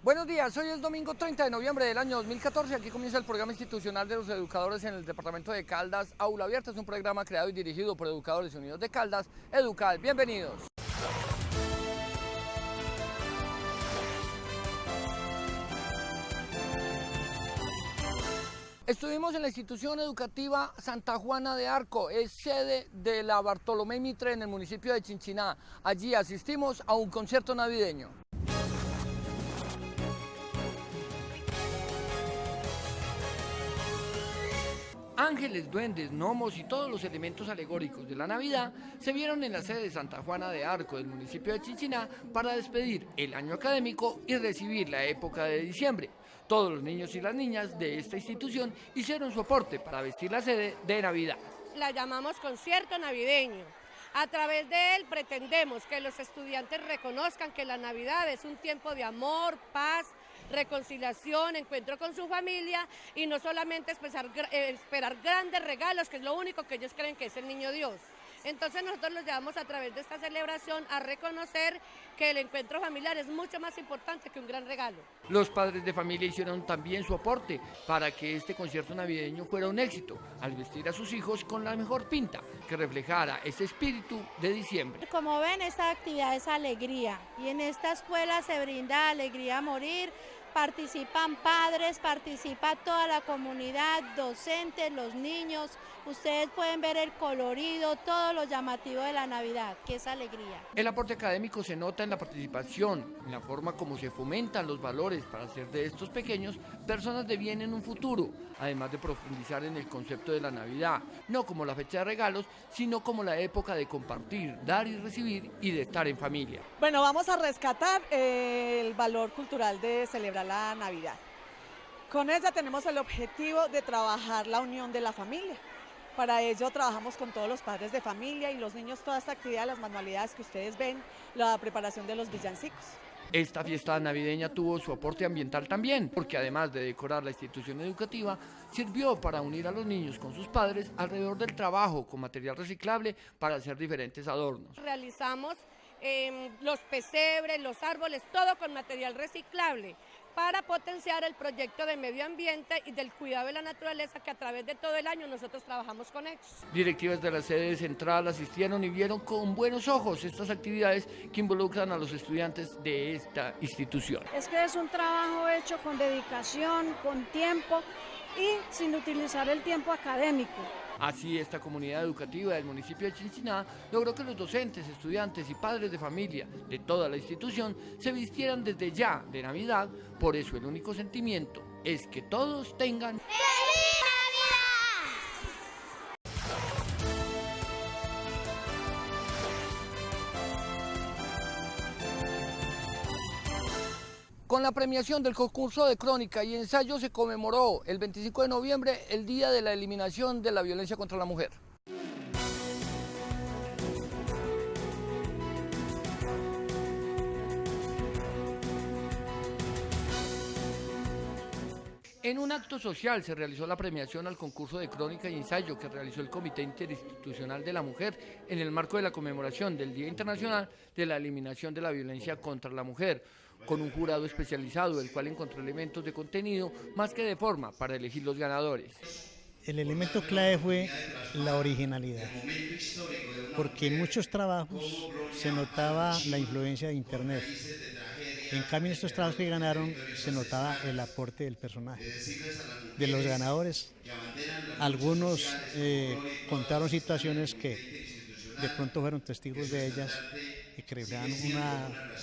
Buenos días, hoy es domingo 30 de noviembre del año 2014, aquí comienza el programa institucional de los educadores en el departamento de Caldas, Aula Abierta. Es un programa creado y dirigido por Educadores Unidos de Caldas, Educal. Bienvenidos. Estuvimos en la institución educativa Santa Juana de Arco, es sede de la Bartolomé Mitre en el municipio de Chinchiná. Allí asistimos a un concierto navideño. Ángeles, duendes, gnomos y todos los elementos alegóricos de la Navidad se vieron en la sede de Santa Juana de Arco del municipio de Chinchiná para despedir el año académico y recibir la época de diciembre. Todos los niños y las niñas de esta institución hicieron su aporte para vestir la sede de Navidad. La llamamos concierto navideño. A través de él pretendemos que los estudiantes reconozcan que la Navidad es un tiempo de amor, paz, reconciliación, encuentro con su familia y no solamente esperar grandes regalos, que es lo único que ellos creen que es el niño Dios. Entonces nosotros los llevamos a través de esta celebración a reconocer que el encuentro familiar es mucho más importante que un gran regalo. Los padres de familia hicieron también su aporte para que este concierto navideño fuera un éxito, al vestir a sus hijos con la mejor pinta, que reflejara ese espíritu de diciembre. Como ven, esta actividad es alegría y en esta escuela se brinda alegría a morir. Participan padres, participa toda la comunidad, docentes, los niños. Ustedes pueden ver el colorido, todo lo llamativo de la Navidad, que es alegría. El aporte académico se nota en la participación, en la forma como se fomentan los valores para hacer de estos pequeños personas de bien en un futuro, además de profundizar en el concepto de la Navidad, no como la fecha de regalos, sino como la época de compartir, dar y recibir y de estar en familia. Bueno, vamos a rescatar el valor cultural de celebrar la Navidad. Con ella tenemos el objetivo de trabajar la unión de la familia. Para ello trabajamos con todos los padres de familia y los niños toda esta actividad, las manualidades que ustedes ven, la preparación de los villancicos. Esta fiesta navideña tuvo su aporte ambiental también, porque además de decorar la institución educativa, sirvió para unir a los niños con sus padres alrededor del trabajo con material reciclable para hacer diferentes adornos. Realizamos los pesebres, los árboles, todo con material reciclable, para potenciar el proyecto de medio ambiente y del cuidado de la naturaleza que a través de todo el año nosotros trabajamos con ellos. Directivas de la sede central asistieron y vieron con buenos ojos estas actividades que involucran a los estudiantes de esta institución. Es que es un trabajo hecho con dedicación, con tiempo y sin utilizar el tiempo académico. Así, esta comunidad educativa del municipio de Chinchiná logró que los docentes, estudiantes y padres de familia de toda la institución se vistieran desde ya de Navidad. Por eso el único sentimiento es que todos tengan ¡Feliz Navidad! Con la premiación del concurso de crónica y ensayo se conmemoró el 25 de noviembre el Día de la Eliminación de la Violencia contra la Mujer. En un acto social se realizó la premiación al concurso de crónica y ensayo que realizó el Comité Interinstitucional de la Mujer en el marco de la conmemoración del Día Internacional de la Eliminación de la Violencia contra la Mujer, con un jurado especializado, el cual encontró elementos de contenido más que de forma para elegir los ganadores. El elemento clave fue la originalidad, porque en muchos trabajos se notaba la influencia de Internet. En cambio, en estos trabajos que ganaron se notaba el aporte del personaje, de los ganadores. Algunos contaron situaciones que de pronto fueron testigos de ellas y crearon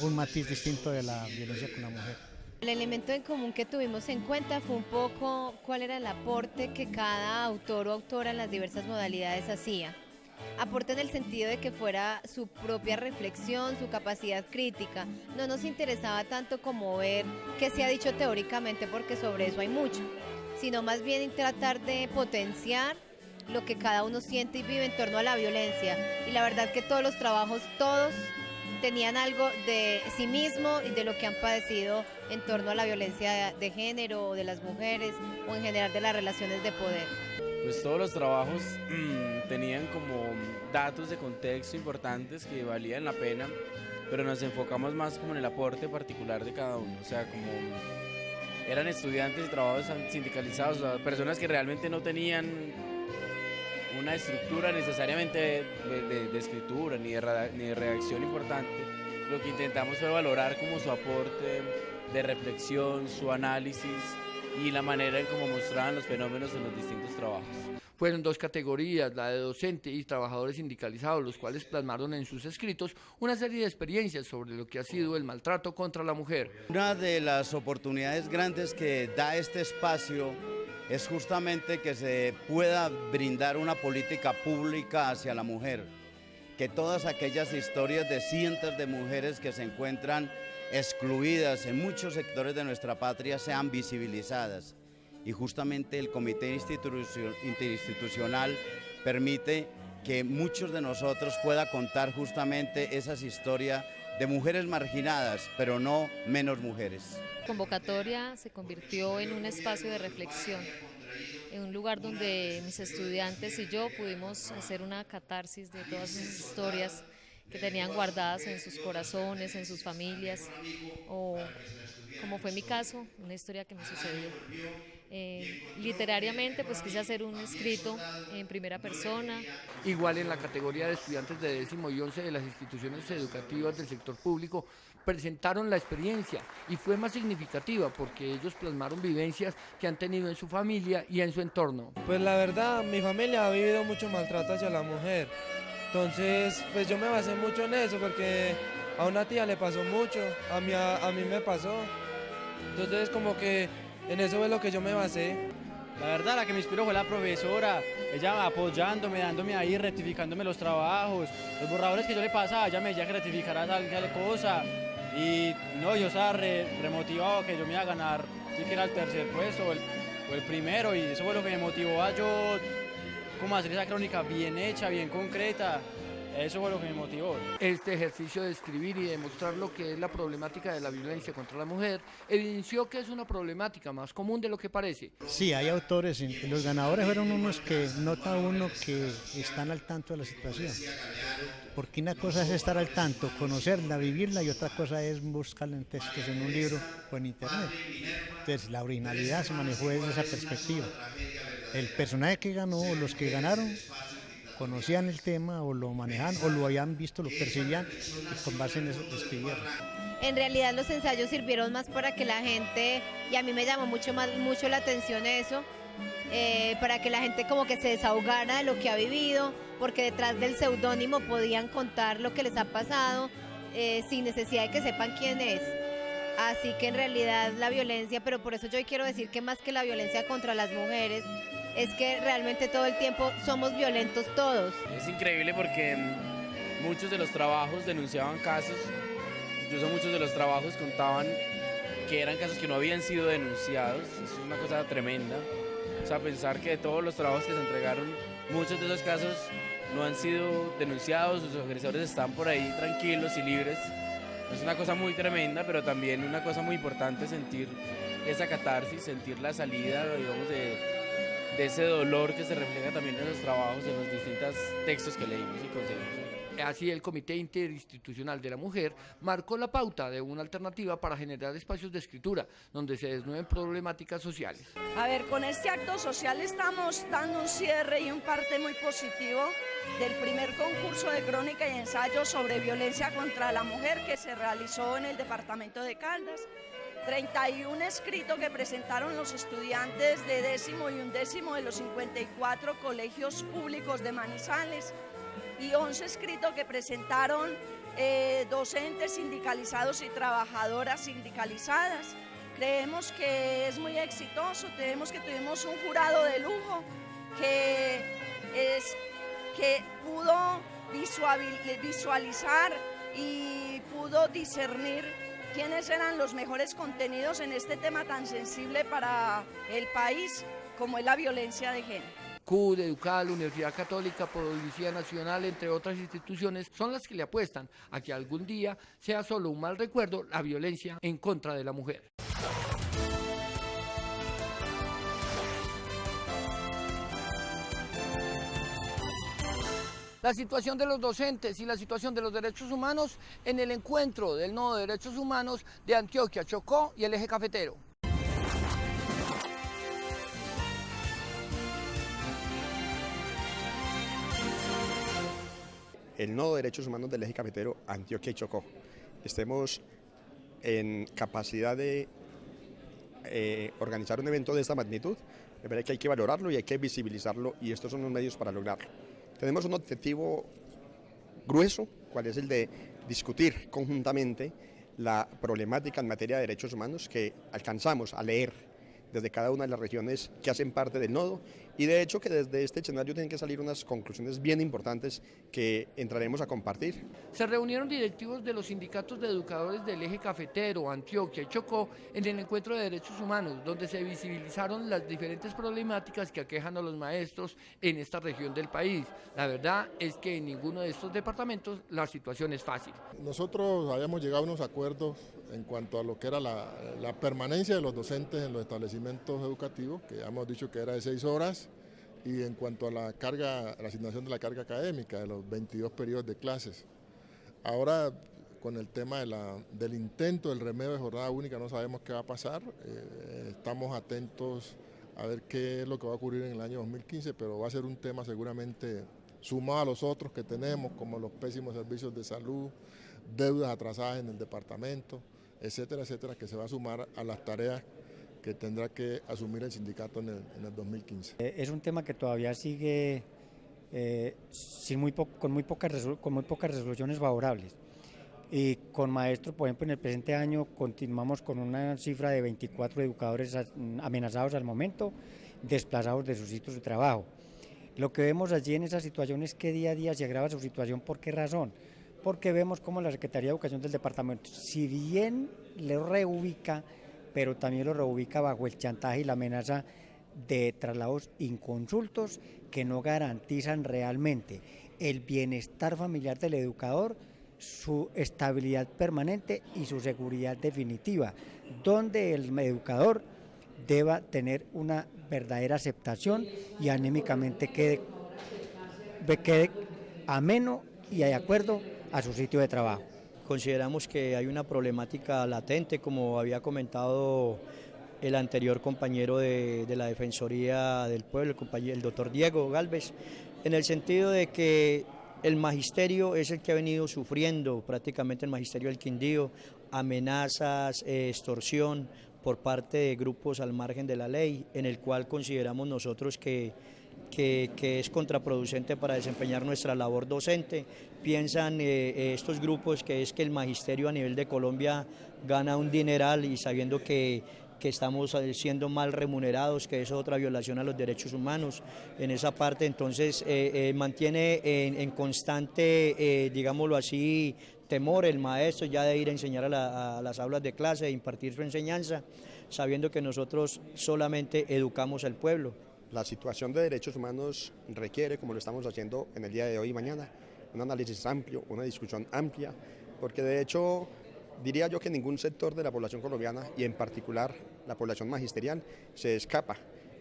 un matiz distinto de la violencia con la mujer. El elemento en común que tuvimos en cuenta fue un poco cuál era el aporte que cada autor o autora en las diversas modalidades hacía. Aporte en el sentido de que fuera su propia reflexión, su capacidad crítica. No nos interesaba tanto como ver qué se ha dicho teóricamente, porque sobre eso hay mucho, sino más bien tratar de potenciar lo que cada uno siente y vive en torno a la violencia. Y la verdad que todos los trabajos, todos tenían algo de sí mismo y de lo que han padecido en torno a la violencia de género o de las mujeres o en general de las relaciones de poder. Pues todos los trabajos tenían como datos de contexto importantes que valían la pena pero nos enfocamos más como en el aporte particular de cada uno, o sea, como eran estudiantes y trabajadores sindicalizados, o sea, personas que realmente no tenían una estructura necesariamente de escritura ni de redacción importante. Lo que intentamos fue valorar como su aporte de reflexión, su análisis y la manera en cómo mostraban los fenómenos en los distintos trabajos. Fueron 2 categorías, la de docente y trabajadores sindicalizados, los cuales plasmaron en sus escritos una serie de experiencias sobre lo que ha sido el maltrato contra la mujer. Una de las oportunidades grandes que da este espacio es justamente que se pueda brindar una política pública hacia la mujer, que todas aquellas historias de cientos de mujeres que se encuentran excluidas en muchos sectores de nuestra patria sean visibilizadas. Y justamente el Comité Interinstitucional permite que muchos de nosotros pueda contar justamente esas historias de mujeres marginadas, pero no menos mujeres. La convocatoria se convirtió en un espacio de reflexión, en un lugar donde mis estudiantes y yo pudimos hacer una catarsis de todas esas historias que tenían guardadas en sus corazones, en sus familias, o como fue mi caso, una historia que me sucedió. Literariamente pues quise hacer un escrito en primera persona. Igual en la categoría de estudiantes de 10º y 11 de las instituciones educativas del sector público presentaron la experiencia y fue más significativa porque ellos plasmaron vivencias que han tenido en su familia y en su entorno. Pues la verdad, mi familia ha vivido mucho maltrato hacia la mujer, entonces pues yo me basé mucho en eso porque a una tía le pasó mucho, a mí me pasó, entonces como que en eso es lo que yo me basé. La verdad, la que me inspiró fue la profesora, ella apoyándome, dándome ahí, rectificándome los trabajos, los borradores que yo le pasaba, ella me decía que rectificara tal cosa, y no, yo estaba remotivado que yo me iba a ganar siquiera el 3er puesto o el primero, y eso fue lo que me motivó a yo como hacer esa crónica bien hecha, bien concreta. Eso fue lo que me motivó. Este ejercicio de escribir y demostrar lo que es la problemática de la violencia contra la mujer evidenció que es una problemática más común de lo que parece. Sí, hay autores, los ganadores fueron unos que nota uno que están al tanto de la situación. Porque una cosa es estar al tanto, conocerla, vivirla, y otra cosa es buscarla en textos, en un libro o en internet. Entonces la originalidad se manejó desde esa perspectiva. El personaje que ganó, o los que ganaron, conocían el tema o lo manejaban o lo habían visto, lo percibían y con base en eso lo escribieron. En realidad los ensayos sirvieron más para que la gente, y a mí me llamó mucho la atención eso, para que la gente como que se desahogara de lo que ha vivido, porque detrás del seudónimo podían contar lo que les ha pasado sin necesidad de que sepan quién es. Así que en realidad la violencia, pero por eso yo hoy quiero decir que más que la violencia contra las mujeres, es que realmente todo el tiempo somos violentos todos. Es increíble porque muchos de los trabajos denunciaban casos, incluso muchos de los trabajos contaban que eran casos que no habían sido denunciados. Eso es una cosa tremenda. O sea, pensar que de todos los trabajos que se entregaron, muchos de esos casos no han sido denunciados, sus agresores están por ahí tranquilos y libres. Es una cosa muy tremenda, pero también una cosa muy importante sentir esa catarsis, sentir la salida, digamos, de ese dolor que se refleja también en los trabajos, en los distintos textos que leímos y conseguimos. Así, el Comité Interinstitucional de la Mujer marcó la pauta de una alternativa para generar espacios de escritura donde se desnuden problemáticas sociales. A ver, con este acto social estamos dando un cierre y un parte muy positivo del primer concurso de crónica y ensayo sobre violencia contra la mujer que se realizó en el departamento de Caldas. 31 escritos que presentaron los estudiantes de 10º y 11º de los 54 colegios públicos de Manizales, y 11 escritos que presentaron docentes sindicalizados y trabajadoras sindicalizadas. Creemos que es muy exitoso, creemos que tuvimos un jurado de lujo que pudo visualizar y pudo discernir quiénes eran los mejores contenidos en este tema tan sensible para el país como es la violencia de género. CUD, Educal, Universidad Católica, Policía Nacional, entre otras instituciones, son las que le apuestan a que algún día sea solo un mal recuerdo la violencia en contra de la mujer. la situación de los docentes y la situación de los derechos humanos en el encuentro del Nodo de Derechos Humanos de Antioquia, Chocó y el Eje Cafetero. El Nodo de Derechos Humanos del Eje Cafetero, Antioquia y Chocó. Estemos en capacidad de organizar un evento de esta magnitud. Me parece que hay que valorarlo y hay que visibilizarlo, y estos son los medios para lograrlo. Tenemos un objetivo grueso, cuál es el de discutir conjuntamente la problemática en materia de derechos humanos que alcanzamos a leer desde cada una de las regiones que hacen parte del nodo, y de hecho que desde este escenario tienen que salir unas conclusiones bien importantes que entraremos a compartir. Se reunieron directivos de los sindicatos de educadores del Eje Cafetero, Antioquia y Chocó en el encuentro de derechos humanos, donde se visibilizaron las diferentes problemáticas que aquejan a los maestros en esta región del país. La verdad es que en ninguno de estos departamentos la situación es fácil. Nosotros habíamos llegado a unos acuerdos en cuanto a lo que era la permanencia de los docentes en los establecimientos educativos, que ya hemos dicho que era de 6 horas, y en cuanto a la asignación de la carga académica, de los 22 periodos de clases. Ahora, con el tema del intento del remedio de jornada única, no sabemos qué va a pasar. Estamos atentos a ver qué es lo que va a ocurrir en el año 2015, pero va a ser un tema seguramente sumado a los otros que tenemos, como los pésimos servicios de salud, deudas atrasadas en el departamento, etcétera, etcétera, que se va a sumar a las tareas que tendrá que asumir el sindicato en el 2015. Es un tema que todavía sigue con muy pocas resoluciones favorables. Y con maestros, por ejemplo, en el presente año continuamos con una cifra de 24 educadores amenazados al momento, desplazados de sus sitios de trabajo. Lo que vemos allí en esa situación es que día a día se agrava su situación. ¿Por qué razón? Porque vemos como la Secretaría de Educación del departamento, si bien le reubica, pero también lo reubica bajo el chantaje y la amenaza de traslados inconsultos que no garantizan realmente el bienestar familiar del educador, su estabilidad permanente y su seguridad definitiva, donde el educador deba tener una verdadera aceptación y anímicamente quede ameno y de acuerdo a su sitio de trabajo. Consideramos que hay una problemática latente, como había comentado el anterior compañero de la Defensoría del Pueblo, el doctor Diego Galvez, en el sentido de que el magisterio es el que ha venido sufriendo, prácticamente el magisterio del Quindío, amenazas, extorsión por parte de grupos al margen de la ley, en el cual consideramos nosotros que es contraproducente para desempeñar nuestra labor docente. Piensan estos grupos que es que el magisterio a nivel de Colombia gana un dineral, y sabiendo que estamos siendo mal remunerados, que es otra violación a los derechos humanos en esa parte. Entonces mantiene en constante, digámoslo así, temor el maestro ya de ir a enseñar a las aulas de clase, de impartir su enseñanza, sabiendo que nosotros solamente educamos al pueblo. La situación de derechos humanos requiere, como lo estamos haciendo en el día de hoy y mañana, un análisis amplio, una discusión amplia, porque de hecho diría yo que ningún sector de la población colombiana, y en particular la población magisterial, se escapa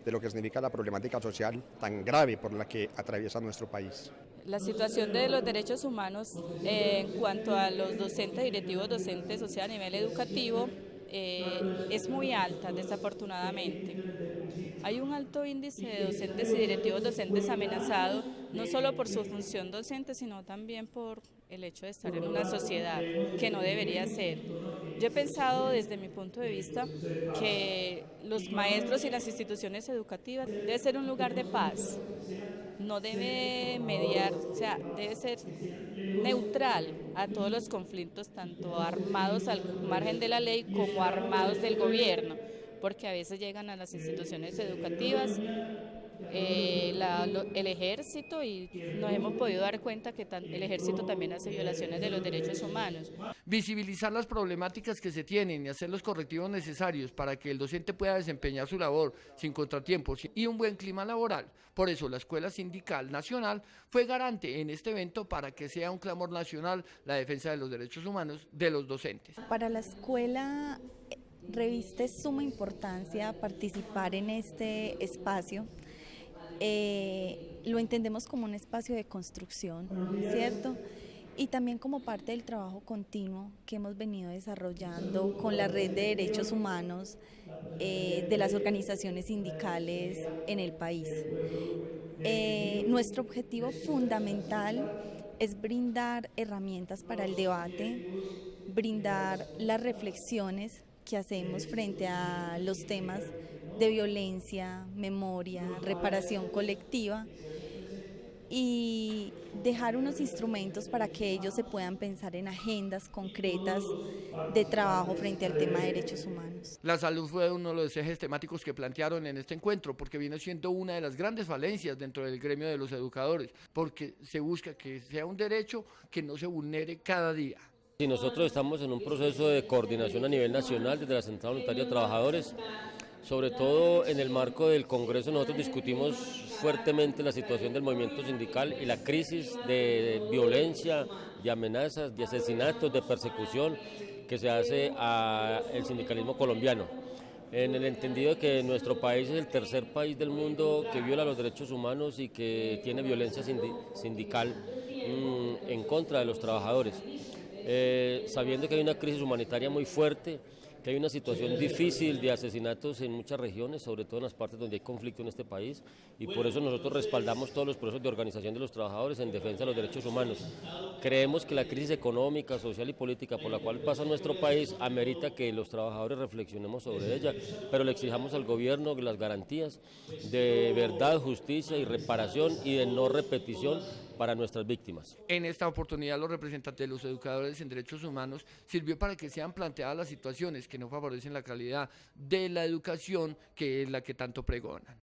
de lo que significa la problemática social tan grave por la que atraviesa nuestro país. La situación de los derechos humanos en cuanto a los docentes, directivos docentes, o sea, a nivel educativo, es muy alta, desafortunadamente. Hay un alto índice de docentes y directivos docentes amenazados, no solo por su función docente, sino también por el hecho de estar en una sociedad que no debería ser. Yo he pensado desde mi punto de vista que los maestros y las instituciones educativas debe ser un lugar de paz, no debe mediar, o sea, debe ser neutral a todos los conflictos, tanto armados al margen de la ley como armados del gobierno, porque a veces llegan a las instituciones educativas el ejército, y nos hemos podido dar cuenta que el ejército también hace violaciones de los derechos humanos. Visibilizar las problemáticas que se tienen y hacer los correctivos necesarios para que el docente pueda desempeñar su labor sin contratiempos y un buen clima laboral. Por eso la Escuela Sindical Nacional fue garante en este evento para que sea un clamor nacional la defensa de los derechos humanos de los docentes. Para la escuela reviste suma importancia participar en este espacio, lo entendemos como un espacio de construcción, ¿cierto? Y también como parte del trabajo continuo que hemos venido desarrollando con la Red de Derechos Humanos de las organizaciones sindicales en el país. Nuestro objetivo fundamental es brindar herramientas para el debate, brindar las reflexiones que hacemos frente a los temas de violencia, memoria, reparación colectiva, y dejar unos instrumentos para que ellos se puedan pensar en agendas concretas de trabajo frente al tema de derechos humanos. La salud fue uno de los ejes temáticos que plantearon en este encuentro, porque viene siendo una de las grandes falencias dentro del gremio de los educadores, porque se busca que sea un derecho que no se vulnere cada día. Y nosotros estamos en un proceso de coordinación a nivel nacional desde la Central Unitaria de Trabajadores. Sobre todo en el marco del Congreso nosotros discutimos fuertemente la situación del movimiento sindical y la crisis de violencia, de amenazas, de asesinatos, de persecución que se hace al sindicalismo colombiano. En el entendido de que nuestro país es el tercer país del mundo que viola los derechos humanos y que tiene violencia sindical en contra de los trabajadores. Sabiendo que hay una crisis humanitaria muy fuerte, que hay una situación difícil de asesinatos en muchas regiones, sobre todo en las partes donde hay conflicto en este país, y por eso nosotros respaldamos todos los procesos de organización de los trabajadores en defensa de los derechos humanos. Creemos que la crisis económica, social y política por la cual pasa nuestro país amerita que los trabajadores reflexionemos sobre ella, pero le exijamos al gobierno las garantías de verdad, justicia y reparación y de no repetición para nuestras víctimas. En esta oportunidad, los representantes de los educadores en derechos humanos sirvió para que sean planteadas las situaciones que no favorecen la calidad de la educación, que es la que tanto pregonan.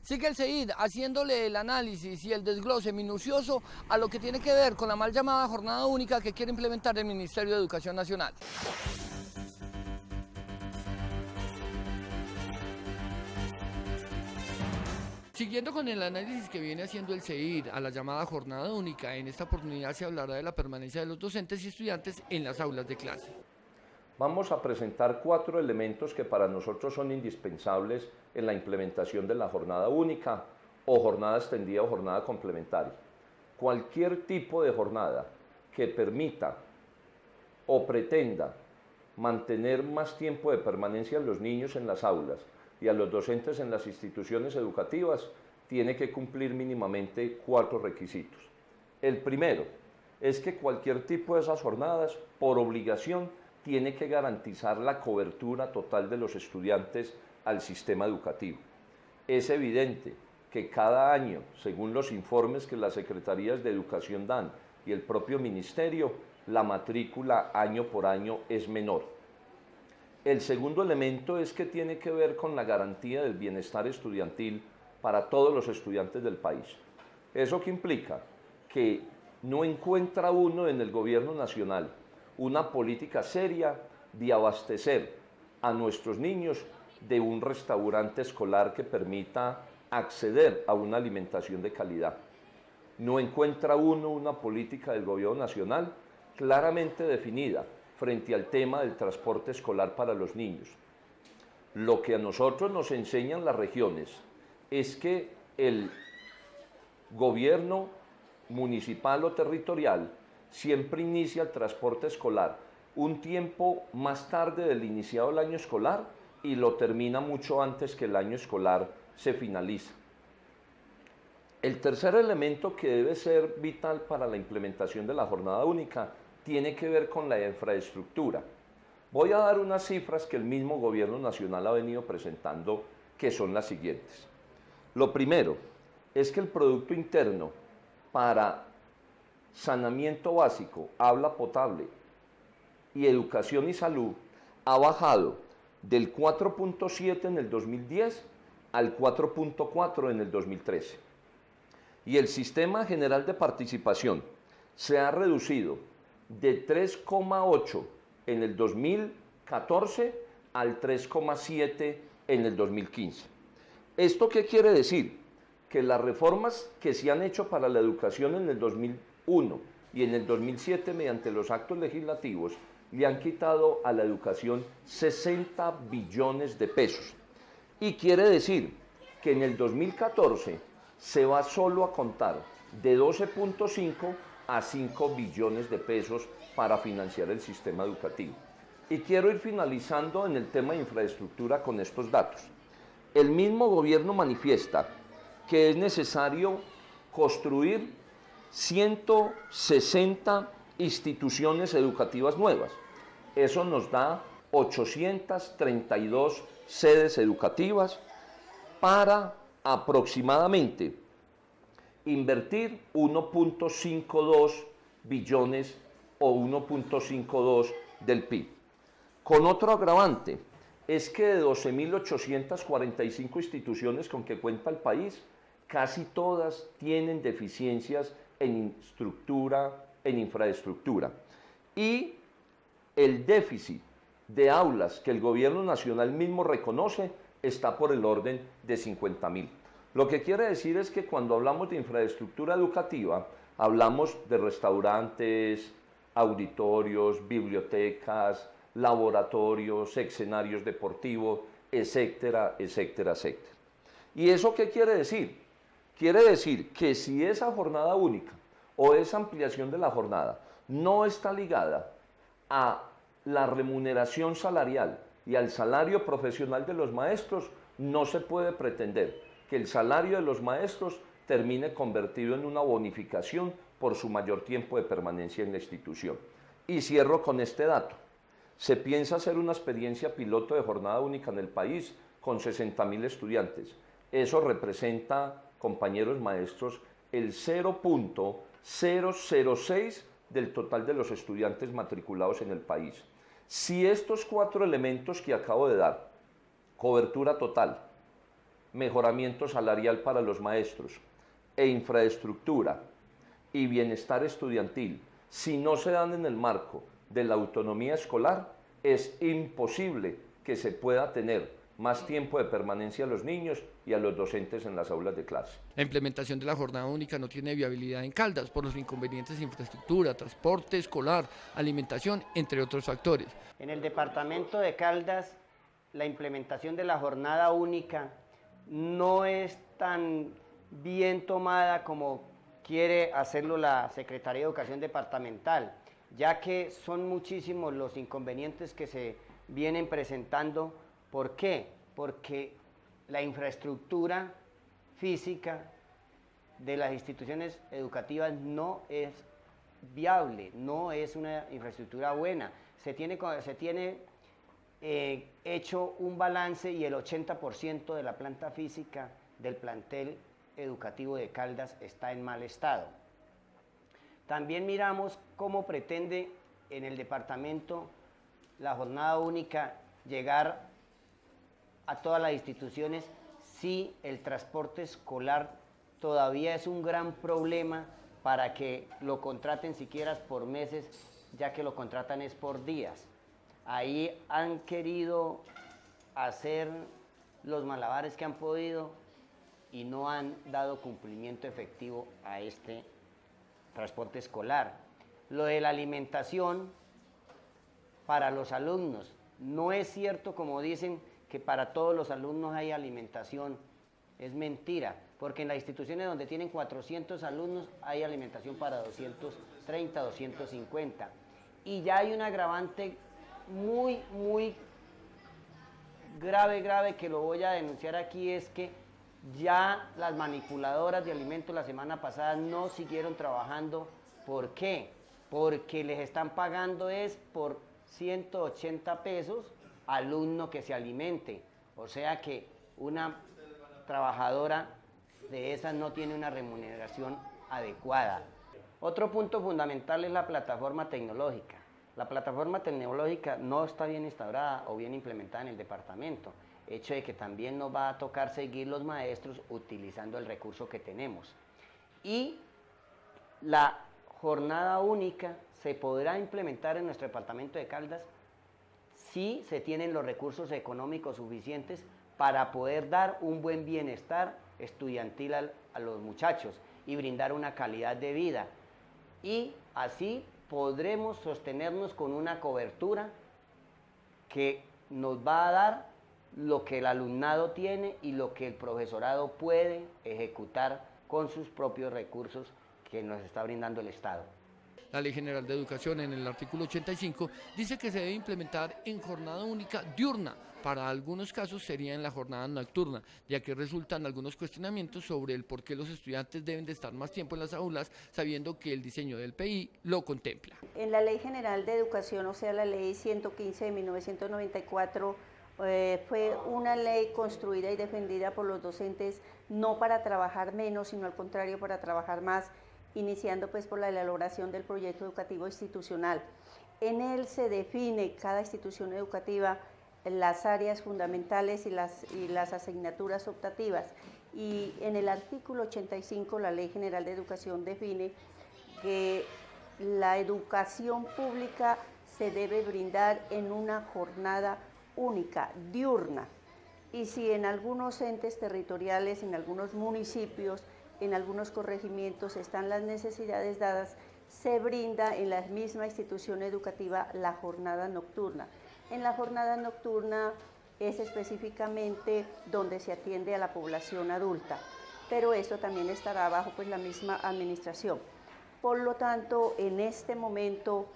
Sigue el CEID haciéndole el análisis y el desglose minucioso a lo que tiene que ver con la mal llamada jornada única que quiere implementar el Ministerio de Educación Nacional. Siguiendo con el análisis que viene haciendo el CEID a la llamada jornada única, en esta oportunidad se hablará de la permanencia de los docentes y estudiantes en las aulas de clase. Vamos a presentar 4 elementos que para nosotros son indispensables en la implementación de la jornada única o jornada extendida o jornada complementaria. Cualquier tipo de jornada que permita o pretenda mantener más tiempo de permanencia a los niños en las aulas y a los docentes en las instituciones educativas tiene que cumplir mínimamente 4 requisitos. El primero es que cualquier tipo de esas jornadas, por obligación, tiene que garantizar la cobertura total de los estudiantes al sistema educativo. Es evidente que cada año, según los informes que las Secretarías de Educación dan y el propio Ministerio, la matrícula año por año es menor. El segundo elemento es que tiene que ver con la garantía del bienestar estudiantil para todos los estudiantes del país. ¿Eso qué implica? Que no encuentra uno en el gobierno nacional una política seria de abastecer a nuestros niños de un restaurante escolar que permita acceder a una alimentación de calidad. No encuentra uno una política del gobierno nacional claramente definida frente al tema del transporte escolar para los niños. Lo que a nosotros nos enseñan las regiones es que el gobierno municipal o territorial siempre inicia el transporte escolar un tiempo más tarde del iniciado el año escolar y lo termina mucho antes que el año escolar se finaliza. El tercer elemento que debe ser vital para la implementación de la jornada única tiene que ver con la infraestructura. Voy a dar unas cifras que el mismo gobierno nacional ha venido presentando, que son las siguientes. Lo primero es que el Producto Interno para saneamiento básico, agua potable y educación y salud ha bajado del 4.7 en el 2010 al 4.4 en el 2013. Y el Sistema General de Participación se ha reducido de 3,8 en el 2014 al 3,7 en el 2015. ¿Esto qué quiere decir? Que las reformas que se han hecho para la educación en el 2001 y en el 2007 mediante los actos legislativos le han quitado a la educación 60 billones de pesos. Y quiere decir que en el 2014 se va solo a contar de 12.5 a 5 billones de pesos para financiar el sistema educativo. Y quiero ir finalizando en el tema de infraestructura con estos datos. El mismo gobierno manifiesta que es necesario construir 160 instituciones educativas nuevas. Eso nos da 832 sedes educativas para aproximadamente invertir 1.52 billones o 1.52 del PIB. Con otro agravante, es que de 12.845 instituciones con que cuenta el país, casi todas tienen deficiencias en infraestructura. Y el déficit de aulas que el gobierno nacional mismo reconoce está por el orden de 50.000. Lo que quiere decir es que cuando hablamos de infraestructura educativa, hablamos de restaurantes, auditorios, bibliotecas, laboratorios, escenarios deportivos, etcétera, etcétera, etcétera. ¿Y eso qué quiere decir? Quiere decir que si esa jornada única o esa ampliación de la jornada no está ligada a la remuneración salarial y al salario profesional de los maestros, no se puede pretender que el salario de los maestros termine convertido en una bonificación por su mayor tiempo de permanencia en la institución. Y cierro con este dato. Se piensa hacer una experiencia piloto de jornada única en el país con 60.000 estudiantes. Eso representa, compañeros maestros, el 0.006 del total de los estudiantes matriculados en el país. Si estos 4 elementos que acabo de dar, cobertura total, mejoramiento salarial para los maestros e infraestructura y bienestar estudiantil, si no se dan en el marco de la autonomía escolar, es imposible que se pueda tener más tiempo de permanencia a los niños y a los docentes en las aulas de clase. La implementación de la jornada única no tiene viabilidad en Caldas por los inconvenientes de infraestructura, transporte escolar, alimentación, entre otros factores. En el departamento de Caldas, la implementación de la jornada única no es tan bien tomada como quiere hacerlo la Secretaría de Educación Departamental, ya que son muchísimos los inconvenientes que se vienen presentando. ¿Por qué? Porque la infraestructura física de las instituciones educativas no es viable, no es una infraestructura buena. Se tiene hecho un balance y el 80% de la planta física del plantel educativo de Caldas está en mal estado. También miramos cómo pretende en el departamento la jornada única llegar a todas las instituciones si el transporte escolar todavía es un gran problema para que lo contraten siquiera por meses, ya que lo contratan es por días. Ahí han querido hacer los malabares que han podido y no han dado cumplimiento efectivo a este transporte escolar. Lo de la alimentación para los alumnos, no es cierto como dicen que para todos los alumnos hay alimentación, es mentira, porque en las instituciones donde tienen 400 alumnos hay alimentación para 230, 250. Y ya hay un agravante muy grave que lo voy a denunciar aquí, es que ya las manipuladoras de alimentos la semana pasada no siguieron trabajando. ¿Por qué? Porque les están pagando es por 180 pesos alumno que se alimente. O sea que una trabajadora de esas no tiene una remuneración adecuada. Otro punto fundamental es la plataforma tecnológica. La plataforma tecnológica no está bien instaurada o bien implementada en el departamento, hecho de que también nos va a tocar seguir los maestros utilizando el recurso que tenemos. Y la jornada única se podrá implementar en nuestro departamento de Caldas si se tienen los recursos económicos suficientes para poder dar un buen bienestar estudiantil a los muchachos y brindar una calidad de vida. Y así podremos sostenernos con una cobertura que nos va a dar lo que el alumnado tiene y lo que el profesorado puede ejecutar con sus propios recursos que nos está brindando el Estado. La Ley General de Educación, en el artículo 85, dice que se debe implementar en jornada única diurna. Para algunos casos sería en la jornada nocturna, ya que resultan algunos cuestionamientos sobre el por qué los estudiantes deben de estar más tiempo en las aulas, sabiendo que el diseño del PI lo contempla. En la Ley General de Educación, o sea, la Ley 115 de 1994, fue una ley construida y defendida por los docentes no para trabajar menos, sino al contrario, para trabajar más, iniciando pues por la elaboración del proyecto educativo institucional. En él se define cada institución educativa las áreas fundamentales y las asignaturas optativas, y en el artículo 85 la Ley General de Educación define que la educación pública se debe brindar en una jornada única, diurna, y si en algunos entes territoriales, en algunos municipios, en algunos corregimientos están las necesidades dadas, se brinda en la misma institución educativa la jornada nocturna. En la jornada nocturna es específicamente donde se atiende a la población adulta, pero esto también estará bajo pues la misma administración. Por lo tanto, en este momento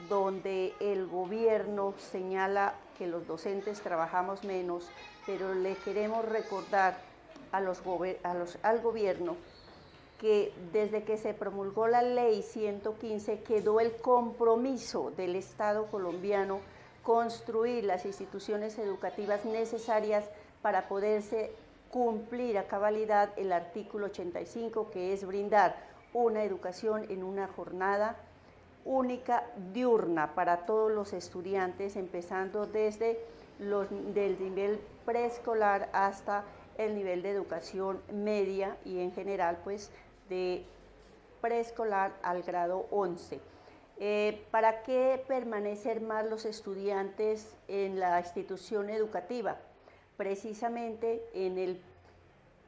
donde el gobierno señala que los docentes trabajamos menos, pero le queremos recordar al gobierno que desde que se promulgó la Ley 115 quedó el compromiso del Estado colombiano construir las instituciones educativas necesarias para poderse cumplir a cabalidad el artículo 85, que es brindar una educación en una jornada única diurna para todos los estudiantes, empezando desde del nivel preescolar hasta el nivel de educación media y en general pues de preescolar al grado 11. ¿Para qué permanecer más los estudiantes en la institución educativa? Precisamente en el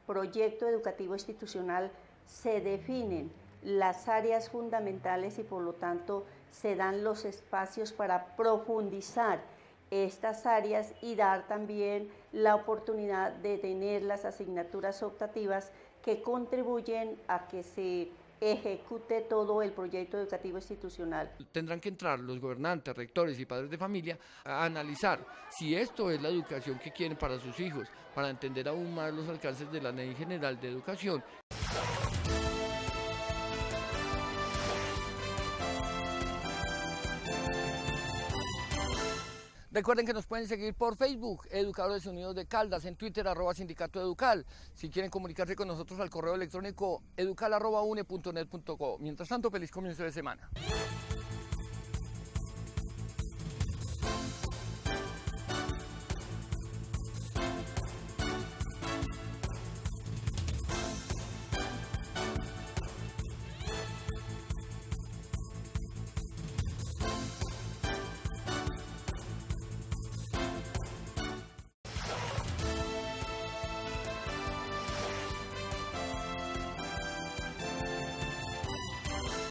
proyecto educativo institucional se definen las áreas fundamentales y por lo tanto se dan los espacios para profundizar estas áreas y dar también la oportunidad de tener las asignaturas optativas que contribuyen a que se ejecute todo el proyecto educativo institucional. Tendrán que entrar los gobernantes, rectores y padres de familia a analizar si esto es la educación que quieren para sus hijos, para entender aún más los alcances de la Ley General de Educación. Recuerden que nos pueden seguir por Facebook, Educadores Unidos de Caldas, en Twitter, @Sindicato Educal. Si quieren comunicarse con nosotros al correo electrónico educal@une.net.co. Mientras tanto, feliz comienzo de semana.